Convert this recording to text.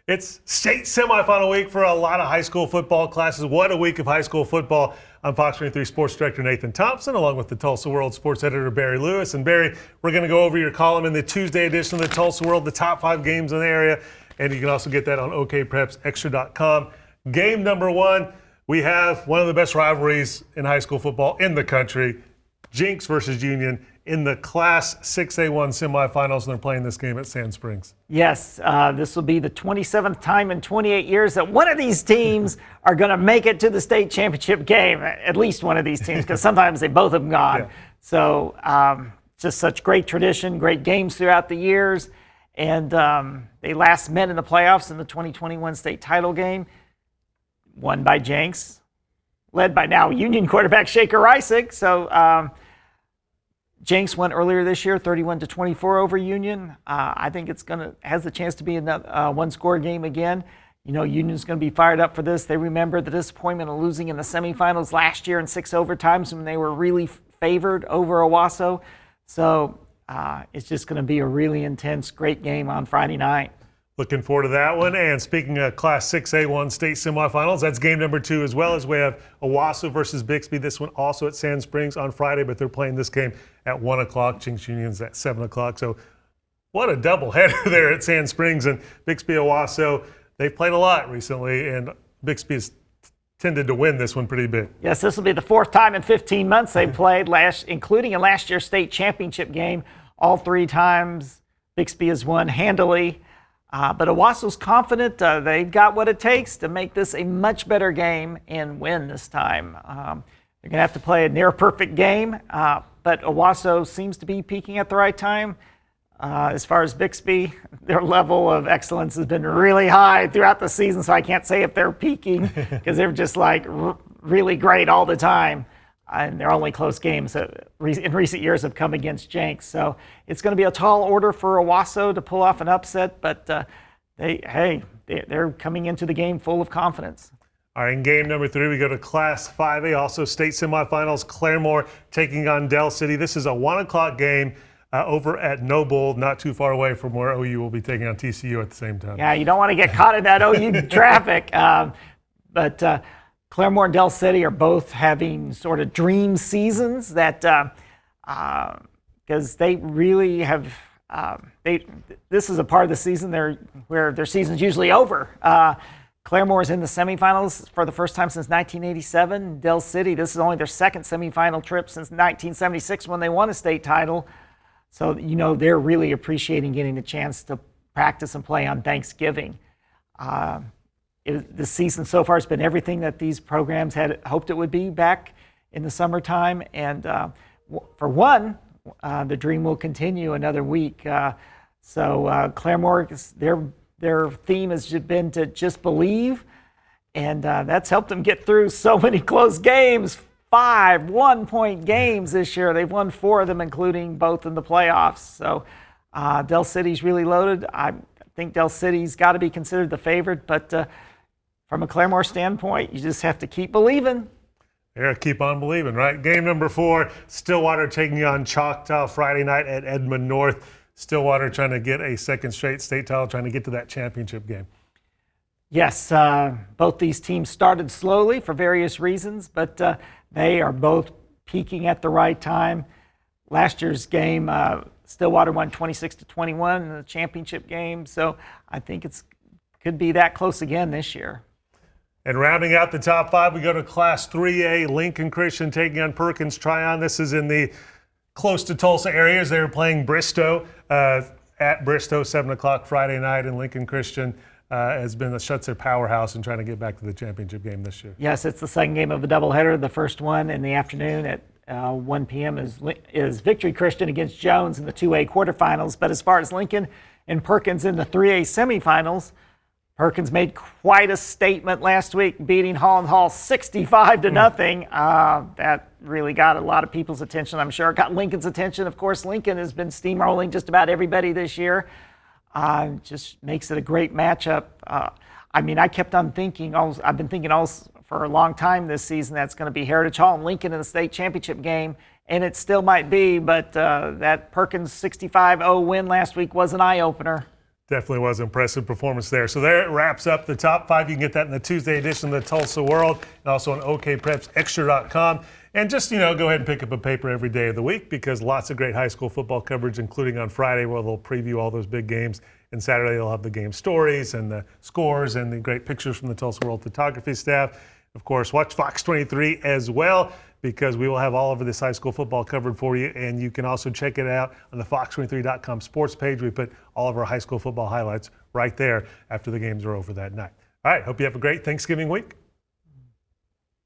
It's state semifinal week for a lot of high school football classes. What a week of high school football. I'm Fox 23 Sports Director Nathan Thompson, along with the Tulsa World Sports Editor Barry Lewis. And Barry, we're going to go over your column in the Tuesday edition of the Tulsa World, the top 5 games in the area. And you can also get that on okprepsextra.com. Game number 1, we have one of the best rivalries in high school football in the country. Jenks versus Union in the Class 6A1 semifinals, and they're playing this game at Sand Springs. Yes, this will be the 27th time in 28 years that one of these teams are going to make it to the state championship game, at least one of these teams, because sometimes they both have gone. Yeah. So just such great tradition, great games throughout the years, and they last met in the playoffs in the 2021 state title game, won by Jenks, led by now Union quarterback Shaker Reisick. So Jenks won earlier this year, 31-24 over Union. I think has the chance to be another one-score game again. You know, Union's going to be fired up for this. They remember the disappointment of losing in the semifinals last year in 6 overtimes when they were really favored over Owasso. So it's just going to be a really intense, great game on Friday night. Looking forward to that one. And speaking of Class 6A1 state semifinals, that's game number 2 as well, as we have Owasso versus Bixby. This one also at Sand Springs on Friday, but they're playing this game at 1 o'clock. Jenks Union's at 7 o'clock. So what a doubleheader there at Sand Springs. And Bixby Owasso, they've played a lot recently, and Bixby has tended to win this one pretty big. Yes, this will be the 4th time in 15 months they played, including in last year's state championship game. All 3 times Bixby has won handily. But Owasso's confident they've got what it takes to make this a much better game and win this time. They're going to have to play a near-perfect game, but Owasso seems to be peaking at the right time. As far as Bixby, their level of excellence has been really high throughout the season, so I can't say if they're peaking because they're just like really great all the time. And their only close games in recent years have come against Jenks. So it's going to be a tall order for Owasso to pull off an upset, but they're coming into the game full of confidence. All right, in game number 3, we go to Class 5A, also state semifinals. Claremore taking on Dell City. This is a 1 o'clock game over at Noble, not too far away from where OU will be taking on TCU at the same time. Yeah, you don't want to get caught in that OU traffic. But Claremore and Dell City are both having sort of dream seasons that because they really have this is a part of the season where their season's usually over. Claremore is in the semifinals for the first time since 1987. Dell City, this is only their 2nd semifinal trip since 1976 when they won a state title. So, you know, they're really appreciating getting the chance to practice and play on Thanksgiving. The season so far has been everything that these programs had hoped it would be back in the summertime. And for one, the dream will continue another week. So Claremore, their theme has been to just believe. And that's helped them get through so many close games, 5 one-point games this year. They've won 4 of them, including both in the playoffs. So Dell City's really loaded. I think Dell City's got to be considered the favorite, but from a Claremore standpoint, you just have to keep believing. Yeah, keep on believing, right? Game number 4, Stillwater taking on Choctaw Friday night at Edmond North. Stillwater trying to get a 2nd straight state title, trying to get to that championship game. Yes, both these teams started slowly for various reasons, but they are both peaking at the right time. Last year's game, Stillwater won 26-21 in the championship game, so I think could be that close again this year. And rounding out the top 5, we go to Class 3A, Lincoln Christian taking on Perkins Tryon. This is in the close to Tulsa areas. They're playing Bristow at Bristow, 7 o'clock Friday night, and Lincoln Christian shuts their powerhouse and trying to get back to the championship game this year. Yes, it's the 2nd game of a doubleheader. The first one in the afternoon at 1 p.m. is Victory Christian against Jones in the 2A quarterfinals. But as far as Lincoln and Perkins in the 3A semifinals, Perkins made quite a statement last week, beating Holland Hall 65-0. That really got a lot of people's attention. I'm sure it got Lincoln's attention. Of course, Lincoln has been steamrolling just about everybody this year. Just makes it a great matchup. I mean, I kept on thinking, I've been thinking for a long time this season that's going to be Heritage Hall and Lincoln in the state championship game, and it still might be, but that Perkins 65-0 win last week was an eye-opener. Definitely was an impressive performance there. So there it wraps up the top 5. You can get that in the Tuesday edition of the Tulsa World and also on okprepsextra.com. And just, go ahead and pick up a paper every day of the week because lots of great high school football coverage, including on Friday where they'll preview all those big games. And Saturday they'll have the game stories and the scores and the great pictures from the Tulsa World photography staff. Of course, watch Fox 23 as well because we will have all of this high school football covered for you. And you can also check it out on the fox23.com sports page. We put all of our high school football highlights right there after the games are over that night. All right, hope you have a great Thanksgiving week.